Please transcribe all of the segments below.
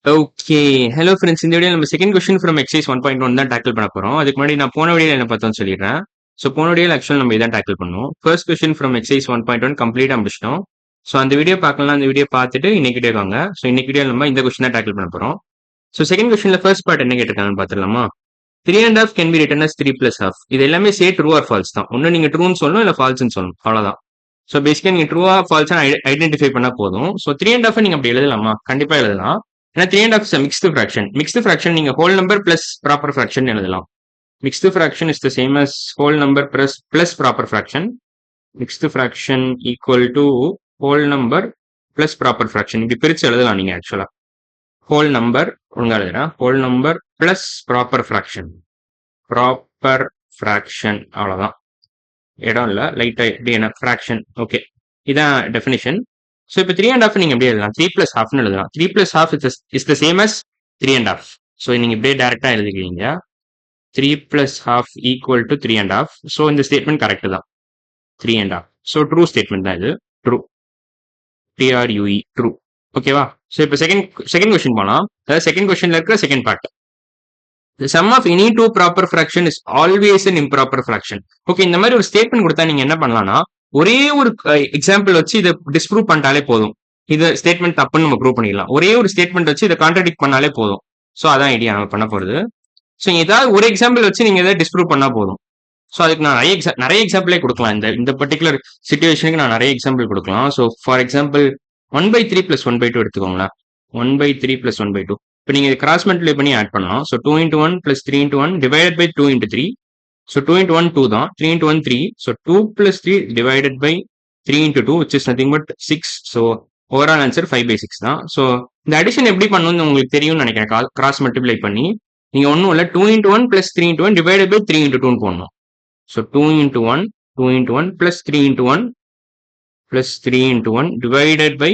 Okay. Hello friends. இந்த வீடியோல நம்ம செகண்ட் கொஸ்டின் ஃப்ரம் எக்சர்சைஸ் 1.1 தான் டேக்கிள் பண்ண போறோம். அதுக்கு முன்னாடி நான் போன வீடியோல என்ன பார்த்தோம்னு சொல்லிடுறேன். ஸோ போன வீடியோல ஆக்சுவலா நம்ம இதான் டேக்கிள் பண்ணோம். ஃபர்ஸ்ட் கொஸ்டின் ஃப்ரம் எக்சர்சைஸ் 1.1 கம்ப்ளீட்டா முடிச்சிட்டோம். ஸோ அந்த வீடியோ பார்க்கலாம், அந்த வீடியோ பார்த்துட்டு இன்னைக்கு வீடியோ வாங்க. ஸோ இன்னைக்கு வீடியோல நம்ம இந்த கொஸ்டின் தான் டேக்கிள் பண்ண போறோம். ஸோ செகண்ட் கொஸ்டின்ல ஃபர்ஸ்ட் பார்ட் என்ன கேட்டிருக்காங்கன்னு பார்த்துடலாமா? 3 and half can be written as 3 plus half. இது எல்லாமே சே ட்ரூ ஆர் ஃபால்ஸ் தான். ஒன்னு நீங்க ட்ரூன்னு சொல்லணும், இல்ல ஃபால்ஸ்னு சொல்லணும். அவ்வளவுதான். ஸோ பேசிக்கா நீங்க ட்ரூவா ஃபால்ஸா ஐடென்டிஃபை பண்ணா போதும். ஸோ 3 and half நீங்க அப்படி எழுதலாமா? கண்டிப்பா எழுதலாம். ஏன்னா 3 and half is a mixed fraction. Mixed fraction நீங்க whole number plus proper fraction எழுதலாம். Mixed fraction is the same as whole number plus proper fraction. Mixed fraction equal to whole number plus proper fraction. இப்படி பிரிச்சு எழுதலாம் நீங்க ஆக்சுவலா. whole number ஒழுங்கா எழுதுறேன். whole number plus proper fraction. proper fraction அவ்வளவுதான். இடம் இல்ல, லைட்டா இப்படி என்ன ஃபிராக்ஷன். ஓகே, இதான் டெஃபினிஷன். ஸோ இப்போ 3 and half நீங்க எப்படி எழுதலாம்? 3 plus halfனு எழுதலாம். 3 plus half is the same as 3 and half. So நீங்க இப்படியே டைரக்டா எழுதிக்கிறீங்க. 3 plus half equal to 3 and half. So இந்த ஸ்டேட்மெண்ட் கரெக்ட் தான். 3 and half. So true statement தான் இது. ட்ரூ. TRUE true. ஓகேவா? ஸோ இப்போ செகண்ட் கொஸ்டின் போலாம். அதாவது செகண்ட் கொஸ்டின்ல இருக்கிற second part. The sum of any two proper fraction is always an improper fraction. Okay, இந்த மாதிரி ஒரு ஸ்டேட்மெண்ட் கொடுத்தா நீங்க என்ன பண்ணலாம்னா, ஒரே ஒரு எக்ஸாம்பிள் வச்சு இதை டிஸ்ப்ரூவ் பண்ணிட்டாலே போதும். இது ஸ்டேட்மெண்ட் தப்புன்னு நம்ம ப்ரூவ் பண்ணிடலாம். ஒரே ஒரு ஸ்டேட்மெண்ட் வச்சு இதை கான்ட்ராடிக்ட் பண்ணாலே போதும். ஸோ அதான் ஐடியா நம்ம பண்ண போறது. ஸோ ஏதாவது ஒரு எக்ஸாம்பிள் வச்சு நீங்க எதாவது டிஸ்ப்ரூவ் பண்ணா போதும். ஸோ அதுக்கு நான் நிறைய எக்ஸாம்பிளே கொடுக்கலாம். இந்த பர்டிகுலர் சுச்சுவேஷனுக்கு நான் நிறைய எக்ஸாம்பிள் கொடுக்கலாம். ஸோ ஃபார் எக்ஸாம்பிள் 1/3 + 1/2 எடுத்துக்கோங்களேன். 1/3 + 1/2. இப்போ நீங்க கிராஸ் மல்டிப்ளை பண்ணி ஆட் பண்ணலாம். So 2 × 1 + 3 × 1 divided by 2 × 3. ஸோ 2 × 1 2 தான். 3 × 1 3. So 2 + 3 divided by 3 × 2 which is nothing but 6. So overall answer 5/6 தான். ஸோ இந்த அடிஷன் எப்படி பண்ணணும்னு உங்களுக்கு தெரியும்னு நினைக்கிறேன். கிராஸ் மல்டிப்ளை பண்ணி நீங்க ஒன்றும் இல்லை, 2 × 1 + 3 × 1 டிவைடட் பை 3 × 2 போடணும். So 2 × 1 2 × 1 + 3 × 1 + 3 × 1 divided by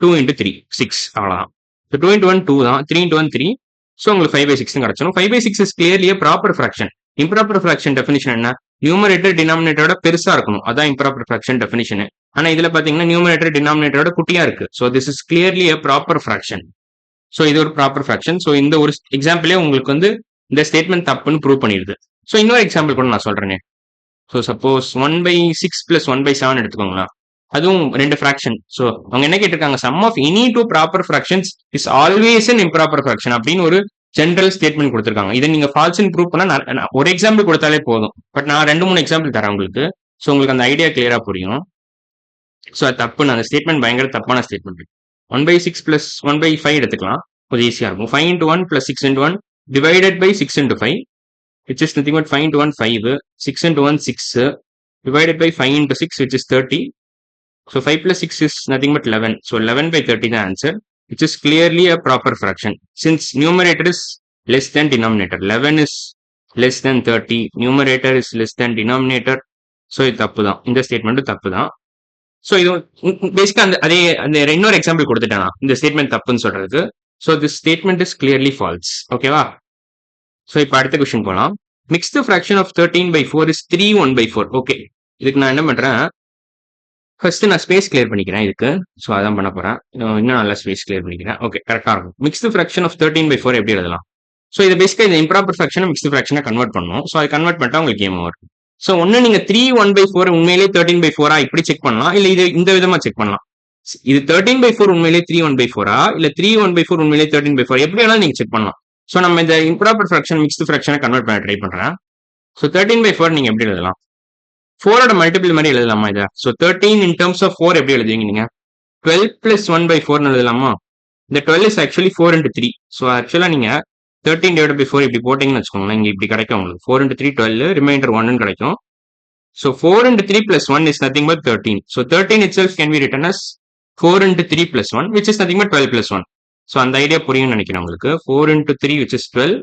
2 × 3 6. அவ்வளோதான். ஸோ 2 × 1 2 தான். 3 × 1 3. ஸோ உங்களுக்கு 5/6 கிடைச்சிடும். 5/6 is clearly proper fraction. Improper fraction definition என்ன? நியூமரேட்டர் டினாமினேட்டரோட பெருசா இருக்கணும். அதான் இம்ப்ராப்பர் ஃபிராக்ஷன் டெஃபினிஷன். ஆனா இதுல பாத்தீங்கன்னா நியூமரேட்டர் டினாமினேட்டரோட குட்டியா இருக்கு. So this is clearly proper fraction. So இது ஒரு ப்ராப்பர் ஃபிராக்ஷன். ஸோ இந்த ஒரு எக்ஸாம்பிளே உங்களுக்கு இந்த ஸ்டேட்மெண்ட் தப்புன்னு ப்ரூவ் பண்ணிடுது. ஸோ இன்னொரு எக்ஸாம்பிள் கூட நான் சொல்றேனே. ஸோ சப்போஸ் 1/6 + 1/7 எடுத்துக்கோங்களா. அதுவும் ரெண்டு ஃபிராக்ஷன். ஸோ அவங்க என்ன கேட்டிருக்காங்க? Sum of any two proper fractions is always an improper fraction அப்படின்னு ஒரு ஜென்ரல் ஸ்டேட்மெண்ட் கொடுத்துருக்காங்க. இதை நீங்க ஃபால்ஸ்னு ப்ரூவ் பண்ணா ஒரு எக்ஸாம்பிள் கொடுத்தாலே போதும். பட் நான் 2-3 எக்ஸாம்பிள் தரேன் உங்களுக்கு. ஸோ உங்களுக்கு அந்த ஐடியா கிளியரா புரியும். ஸோ அது தப்புன்னு, அந்த ஸ்டேட்மெண்ட் பயங்கர தப்பான ஸ்டேட்மெண்ட். 1/6 + 1/5 எடுத்துக்கலாம், கொஞ்சம் ஈஸியா இருக்கும். 5 × 1 + 6 × 1 divided by 6 × 5 which is nothing but 5 × 1 5, 6 × 1 6 divided by 5 × 6 which is 30. So 5 + 6 is nothing but 11. So 11/30 the answer, which is clearly a proper fraction. Since numerator is less than denominator, 11 is less than 30, numerator is less than denominator. So இது தப்பு தான். இந்த statement தப்பு தான். So இது பேசிக்கா அந்த இன்னொரு எக்ஸாம்பிள் கொடுத்துட்டேன் இந்த ஸ்டேட்மெண்ட் தப்புன்னு சொல்றதுக்கு. So this statement is clearly false. ஓகேவா? ஸோ இப்போ அடுத்த கொஸ்டின் போகலாம். Mixed fraction of 13/4 is 3 1/4. Okay, இதுக்கு நான் என்ன பண்றேன், ஃபர்ஸ்ட் நான் ஸ்பேஸ் கிளியர் பண்ணிக்கிறேன் இதுக்கு. ஸோ அதான் பண்ண போறேன். இன்னும் நல்லா ஸ்பேஸ் கிளியர் பண்ணிக்கிறேன். ஓகே, கரெக்டா இருக்கும். மிக்ஸ்ட் ஃபிராக்ஷன் ஆஃப் 13/4 எப்படி எழுதலாம்? ஸோ இது பேசிக்கா இந்த இம்ப்ராப்பர் ஃபிராக்ஷனை மிக்ஸ்ட் ஃபிராக்ஷனை கன்வெர்ட் பண்ணணும். ஸோ அது கன்வெர்ட் பண்ணிட்டா உங்களுக்கு கேம் ஓவர். ஸோ ஒன்னு நீங்க 3 1/4 உண்மையிலேயே 13/4 இப்படி செக் பண்ணலாம், இல்ல இது இந்த விதமா செக் பண்ணலாம். இது 13/4 உண்மையிலேயே 3 1/4 இல்ல 3 1/4 உண்மையிலேயே 13/4 எப்படி வேணாலும் நீங்க செக் பண்ணலாம். ஸோ நம்ம இந்த இம்ப்ராப்பர் ஃபிராக்ஷன் மிக்ஸ்ட் ஃபிராக்ஷனை கன்வெர்ட் பண்ண ட்ரை பண்றேன். ஸோ 13/4 நீங்க எப்படி எழுதலாம்? 4ஓட மல்டிபிள் மாதிரி எழுதலாமா இதை? ஸோ 13 in terms of 4 எப்படி எழுதுவீங்க நீங்க? 12 + 1/4 எழுதலாமா? இந்த 12 is actually 4 × 3. ஸோ ஆக்சுவலா நீங்க 13 / 4 இப்படி போட்டீங்கன்னு வச்சுக்கோங்களேன், இங்க இப்படி கிடைக்கும் உங்களுக்கு. 4 × 3 12, ரிமைண்டர் 1 கிடைக்கும். So 4 × 3 + 1 is nothing but 13. So 13 itself can be written as 4 × 3 + 1 which is nothing but 12 + 1. So அந்த ஐடியா புரியும்னு நினைக்கிறேன் உங்களுக்கு. 4 × 3 which is 12,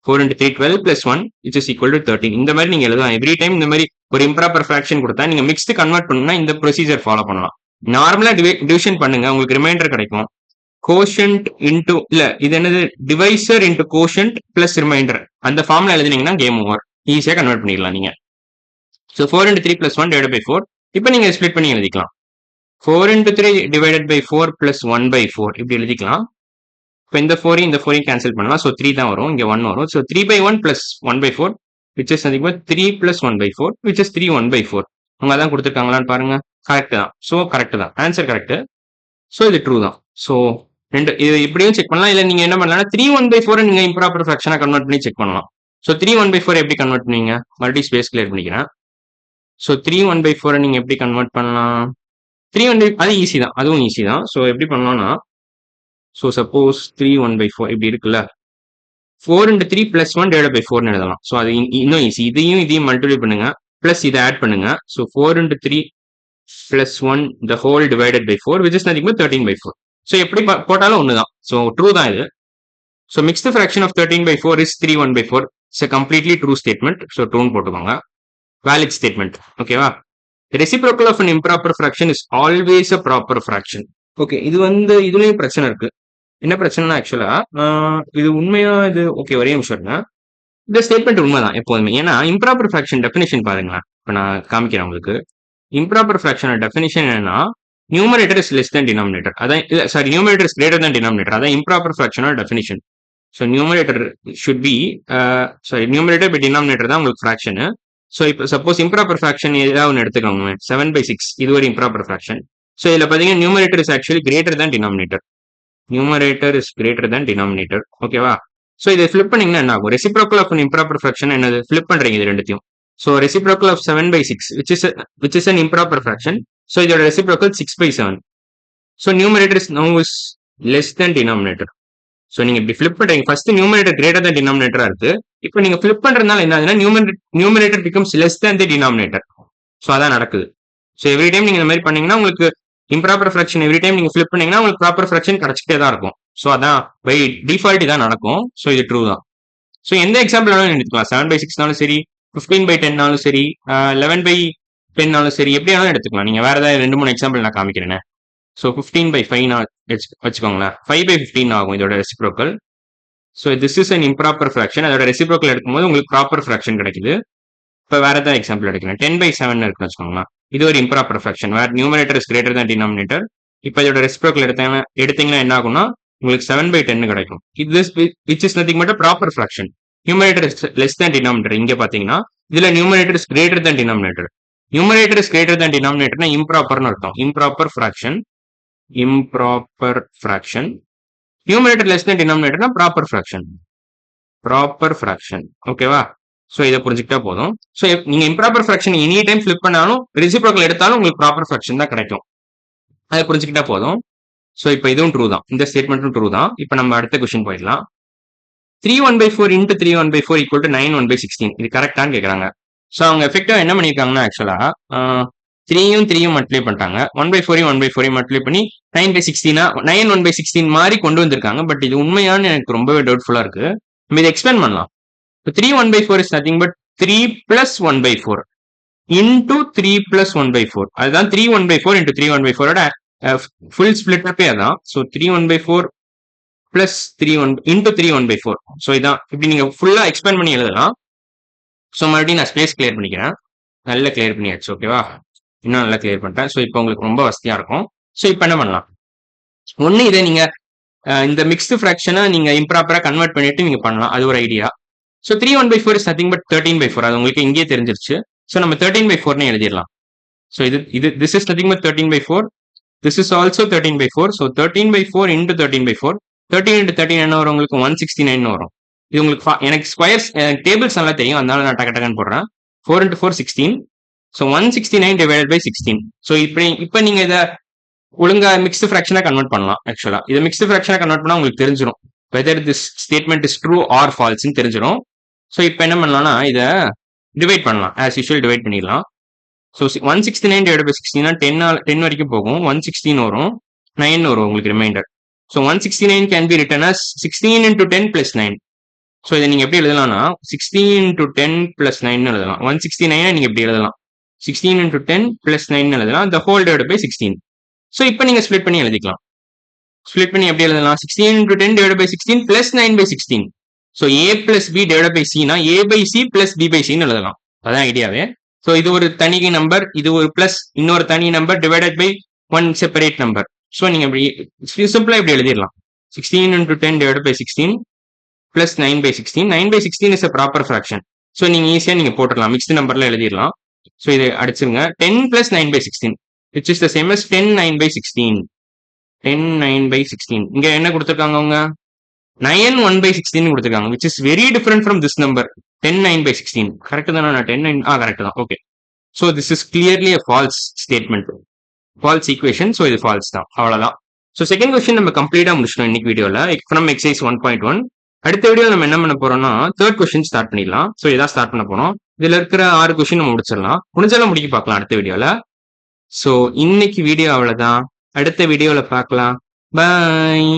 4 × 3 12 + 1 which is equal to 13. இந்த மாதிரி நீங்க எழுதலாம். எவ்ரி டைம் இந்த மாதிரி ஒரு இம்ப்ராப்பர் ஃபிராக்ஷன் கொடுத்தா நீங்க மிக்ஸ்ட் கன்வெர்ட் பண்ணா இந்த ப்ரொசீஜர் ஃபாலோ பண்ணலாம். நார்மலா டிவிஷன் பண்ணுங்க, உங்களுக்கு ரிமைண்டர் கிடைக்கும். கோஷன்ட் இன்டு இல்ல இது என்னது, divisor into quotient plus reminder, அந்த ஃபார்ம்ல எழுதினீங்கன்னா கேம் ஓவர். ஈஸியா கன்வெர்ட் பண்ணிடலாம் நீங்க. So 4 × 3 + 1 divided by 4. இப்போ நீங்க ஸ்ப்ளிட் பண்ணி எழுதிக்கலாம். 4 × 3 divided by 4 + 1/4 இப்படி எழுதிக்கலாம். இப்போ இந்த 4 கேன்சல் பண்ணலாம். ஸோ 3 தான் வரும். இங்கே 1 வரும். So 3/1 + 1/4 which is nothing but 3 + 1/4 which is 3 1/4. அவங்க அதான் கொடுத்துருக்காங்களான்னு பாருங்க. கரெக்ட் தான். ஸோ கரெக்ட் தான். Answer correct. ஸோ இது ட்ரூ தான். ஸோ இது இப்படியும் செக் பண்ணலாம். இல்லை நீங்க என்ன பண்ணலாம், 3 1/4 நீங்க இம்ப்ராப்பர் ஃபிராக்ஷனா கன்வெர்ட் பண்ணி செக் பண்ணலாம். ஸோ 3 1/4 எப்படி கன்வெர்ட் பண்ணீங்க, மறுபடியும் ஸ்பேஸ் கிளியர் பண்ணிக்கிறேன். ஸோ 3 1/4 நீங்க எப்படி கன்வெர்ட் பண்ணலாம், 3 1 அது ஈஸி தான், அதுவும் ஈஸி தான். ஸோ எப்படி பண்ணலாம்னா, ஸோ சப்போஸ் 3 1/4 இப்படி இருக்குல்ல, 4 × 3 + 1 / 4 எழுதலாம். ஸோ அது இன்னும் ஈஸி. இதையும் மல்டிப்ளை பண்ணுங்க, பிளஸ் இதை ஆட் பண்ணுங்க. So 4 × 3 + 1 the whole divided by 4 which is nothing but 13/4. So எப்படி போட்டாலும் ஒன்று தான். ஸோ ட்ரூ தான் இது. So mixed fraction of 13/4 is 3 1/4. It's a completely true statement. So ட்ரூன்னு போட்டுக்கோங்க. valid statement. ஓகேவா? reciprocal of an improper fraction is always a proper fraction. Okay, இது இதுலயும் பிரச்சனை இருக்கு. என்ன பிரச்சனைனா, ஆக்சுவலா இது உண்மையா, இது ஓகே, ஒரே நிமிஷம் இருங்க. இந்த ஸ்டேட்மெண்ட் உண்மைதான் எப்போதுமே. ஏன்னா இம்ப்ராப்பர் ஃபிராக்ஷன் டெஃபினிஷன் பாருங்களேன். இப்போ நான் காமிக்கிறேன் உங்களுக்கு. இம்ப்ராப்பர் ஃபிராக்ஷனோட டெஃபினிஷன் என்னன்னா, numerator is less than denominator. அதான், சாரி, numerator is greater than denominator. அதான் இம்ப்ராப்பர் ஃபிராக்ஷனோட definition. So numerator should be, sorry, numerator by denominator தான் உங்களுக்கு ஃபிராக்ஷன். ஸோ இப்போ சப்போஸ் இம்ப்ராப்பர் ஃபிராக்ஷன் ஏதாவது ஒன்று எடுத்துக்கோங்க, 7/6, இது ஒரு இம்ப்ராப்பர் ஃபிராக்ஷன். ஸோ இதில் பார்த்தீங்கன்னா numerator is actually greater than denominator. Numerator is greater than denominator. ஓகேவா? ஸோ இதை ஃபிளிப் பண்ணீங்கன்னா என்ன ஆகும், ரெசிப்ரோக்கல் ஆஃப் இம்ப்ராப்பர் ஃபிராக்ஷன் என்னது, ஃபிளிப் பண்றீங்க இது ரெண்டுத்தையும். So reciprocal of 7/6 which is an improper fraction. So இதோட reciprocal 6/7. So numerator is now is less than denominator. So நீங்க இப்படி ஃபிளிப் பண்றீங்க. First numerator greater than denominator இருக்கு. இப்போ நீங்க ஃபிளிப் பண்றதுனால என்ன ஆகுதுன்னா, numerator becomes less than the denominator. So அதான் நடக்குது. ஸோ எவ்ரி டைம் நீங்க இந்த மாதிரி பண்ணீங்கன்னா உங்களுக்கு இம்ப்ராப்பர் ஃபிராக்ஷன் எவ்ரி டைம் நீங்க ஃபிளிப் பண்ணீங்கன்னா உங்களுக்கு ப்ராப்பர் ஃபிராக்ஷன் கிடைச்சிட்டே தான் இருக்கும். ஸோ அதான் பை டிஃபால்ட் இதான் நடக்கும். ஸோ இது ட்ரூ தான். ஸோ எந்த எக்ஸாம்பிள் வேணாலும் எடுத்துக்கலாம். 7/6னாலும் சரி, 15/10னாலும் சரி, 11/10னாலும் சரி, எப்படி வேணாலும் எடுத்துக்கலாம். நீங்க வேற ஏதாவது 2-3 எக்ஸாம்பிள் நான் காமிக்கிறேன். ஸோ 15/5 வச்சுக்கோங்களேன். 5/15 ஆகும் இதோட reciprocal. So this is an improper fraction. அதோட ரெசிப்ரோக்கல் எடுக்கும்போது உங்களுக்கு ப்ராப்பர் ஃபிராக்ஷன் கிடைக்குது. இப்போ வேற ஏதாவது எக்ஸாம்பிள் எடுக்கலாம். 10/7 இருக்குன்னு வச்சுக்கோங்களேன். இது ஒரு இம்ப்ராப்பர் ஃபிராக்ஷன். வேற numerator is greater than denominator. இப்போ இதோட ரெசிப்ரோக்கல் எடுத்தீங்கன்னா என்ன ஆகும்னா, உங்களுக்கு 7/10 கிடைக்கும். இது which is nothing but a proper fraction. Numerator is less than denominator. இங்க பாத்தீங்கன்னா இதுல numerator is greater than denominator. Numerator is greater than denominatorனா இம்ப்ராப்பர்னு அர்த்தம். Improper fraction. Numerator less than denominatorனா ப்ராப்பர் ஃபிராக்ஷன். ஓகேவா? ஸோ இதை புரிஞ்சுக்கிட்டா போதும். ஸோ நீங்க improper fraction any time flip பண்ணாலும் ரெசிப்ரோக்கல் எடுத்தாலும் உங்களுக்கு ப்ராப்பர் ஃபிராக்ஷன் தான் கிடைக்கும். அதை புரிஞ்சுக்கிட்டா போதும். ஸோ இப்போ இதுவும் ட்ரூ தான். இந்த ஸ்டேட்மெண்ட்டும் ட்ரூ தான். இப்போ நம்ம அடுத்த கொஸ்டின் போயிடலாம். 3 1/4 × 3 1/4 = 9 1/16. இது கரெக்டான்னு கேட்குறாங்க. ஸோ அவங்க எஃபெக்டிவா என்ன பண்ணியிருக்காங்கன்னா, ஆக்சுவலா 3யும் மல்டிப்ளை பண்ணிட்டாங்க. 1/4 மல்டிப்ளை பண்ணி 9/16 9 1/16 மாதிரி கொண்டு வந்திருக்காங்க. பட் இது உண்மையானு எனக்கு ரொம்பவே டவுட்ஃபுல்லா இருக்கு. நம்ம இதை எக்ஸ்பிளைன் பண்ணலாம். 3 1/4 is nothing but 3 + 1/4 into 3 + 1/4. அதுதான் 3 1/4 into 3 1/4 ஃபுல் ஸ்பிளிட் அப்பே அதான். So 3 1/4 + 3 1 into 3 1/4. ஸோ இதான் இப்படி நீங்க ஃபுல்லா எக்ஸ்பேண்ட் பண்ணி எழுதலாம். ஸோ மறுபடியும் நான் ஸ்பேஸ் கிளியர் பண்ணிக்கிறேன். நல்லா கிளியர் பண்ணியாச்சு. ஓகேவா? இன்னும் நல்லா கிளியர் பண்ணிட்டேன். ஸோ இப்போ உங்களுக்கு ரொம்ப வசதியா இருக்கும். ஸோ இப்போ என்ன பண்ணலாம், ஒன்னு இதை நீங்க இந்த மிக்ஸ்டு ஃபிராக்ஷனை நீங்க இம்ப்ராப்பரா கன்வெர்ட் பண்ணிட்டு நீங்க பண்ணலாம். அது ஒரு idea. So 3 1/4 is nothing but 13/4. அது உங்களுக்கு இங்கேயே தெரிஞ்சிருச்சு. ஸோ நம்ம 13/4 எழுதிடலாம். ஸோ இது this is nothing but 13/4. This is also 13/4. So 13/4 into 13/4. 13 into 13 என்ன வரும் உங்களுக்கு, 169 வரும். இது உங்களுக்கு எனக்கு ஸ்கொயர்ஸ் டேபிள்ஸ் நல்லா தெரியும், அதனால நான் டக்குன்னு போடுறேன். 4 into 4 16. So 169 divided by 16. So இப்போ நீங்க இதை ஒழுங்கா மிக்ஸ்டு ஃபிராக்ஷனா கன்வெர்ட் பண்ணலாம். ஆக்சுவலா இதை மிக்ஸ்டு ஃபிராக்ஷனா கன்வெர்ட் பண்ணா உங்களுக்கு தெரிஞ்சிடும் whether this statement is true or ஃபால்ஸ்ன்னு தெரிஞ்சிடும். ஸோ இப்போ என்ன பண்ணலாம்னா, இதை டிவைட் பண்ணலாம். ஆஸ் யூஷுவல் டிவைட் பண்ணிடலாம். ஸோ 169 divided by 16 10 வரைக்கும் போகும். 116 வரும், 9 வரும் உங்களுக்கு remainder. So 169 can be written as 16 into 10 + 9. So இதை நீங்க எப்படி எழுதலாம்னா 16 into 10 + 9 எழுதலாம். 169 நீங்க எப்படி எழுதலாம், 16 into 10 + 9 எழுதலாம். the whole divided by 16. So இப்போ நீங்க ஸ்ப்ளிட் பண்ணி எழுதிக்கலாம். ஸ்ப்ளிட் பண்ணி எப்படி எழுதலாம், 16 into 10 divided by 16 + 9/16. So a + b divided by c னா a/c + b/c எழுதலாம். அதான் ஐடியாவே. ஸோ இது ஒரு தனி நம்பர், இது ஒரு பிளஸ் இன்னொரு தனி number divided by one separate number. So நீங்க இப்படி சிம்பிளா இப்படி எழுதிடலாம். 16 into 10 divided by 16 plus 9 by 16. 9 by 16 is a proper fraction. So நீங்கள் ஈஸியாக நீங்கள் போட்டுடலாம், மிக்ஸ்டு நம்பரில் எழுதிடலாம். ஸோ இதை அடிச்சிருங்க. 10 plus 9 by 16 which is the same as 10 9 by 16. 10 9 by 16. இங்கே என்ன கொடுத்துருக்காங்க அவங்க? 9 1 by 16 கொடுத்துருக்காங்க, which is very different from this number 10 9 by 16. Correct தானே? நான் 10 9 கரெக்ட் தான். Okay, so this is clearly a false statement, false equation. So இது falls தான், அவ்வளோதான். ஸோ செகண்ட் கொஸ்டின் நம்ம கம்ப்ளீட்டாக முடிச்சிட்டோம் இன்னைக்கு வீடியோவில் ஃப்ரம் எக்ஸசைஸ் 1.1. அடுத்த வீடியோ நம்ம என்ன பண்ண போறோம்னா தேர்ட் கொஸ்டின் ஸ்டார்ட் பண்ணிடலாம். ஸோ இதான் ஸ்டார்ட் பண்ண போறோம். இதுல இருக்கிற 6 கொஸ்டின் நம்ம முடிஞ்சாலும் முடிக்க பார்க்கலாம் அடுத்த வீடியோல. ஸோ இன்னைக்கு வீடியோ அவ்வளவுதான், அடுத்த வீடியோல பார்க்கலாம். பாய்.